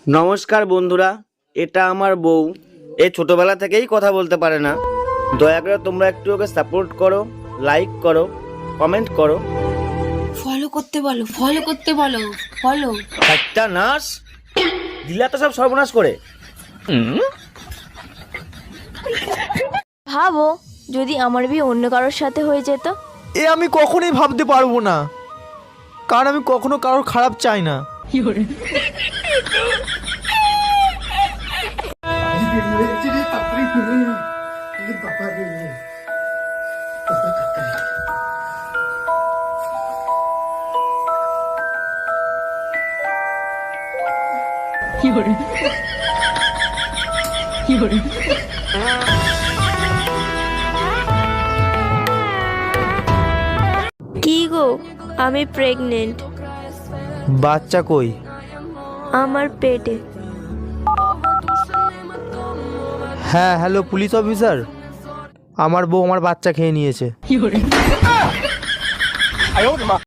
নমস্কার বন্ধুরা, এটা আমার বউ। এ ছোটবেলা থেকেই কথা বলতে পারে না। দয়া করে তোমরা একটু ওকে সাপোর্ট করো, লাইক করো, কমেন্ট করো। ফলো করতে বলো, ফলো করতে বলো, ফলো। একটা নাশ দিলা তো সব সর্বনাশ করে। ভাবো যদি আমার বিয়ে অন্য কারোর সাথে হয়ে যেত। এ আমি কখনোই ভাবতে পারবো না, কারণ আমি কখনো কারোর খারাপ চাই না। কি গো, আমি প্রেগনেন্ট। বাচ্চা কই? আমার পেটে। হ্যাঁ, হ্যালো পুলিশ অফিসার, আমার বউ আমার বাচ্চা খেয়ে নিয়েছে।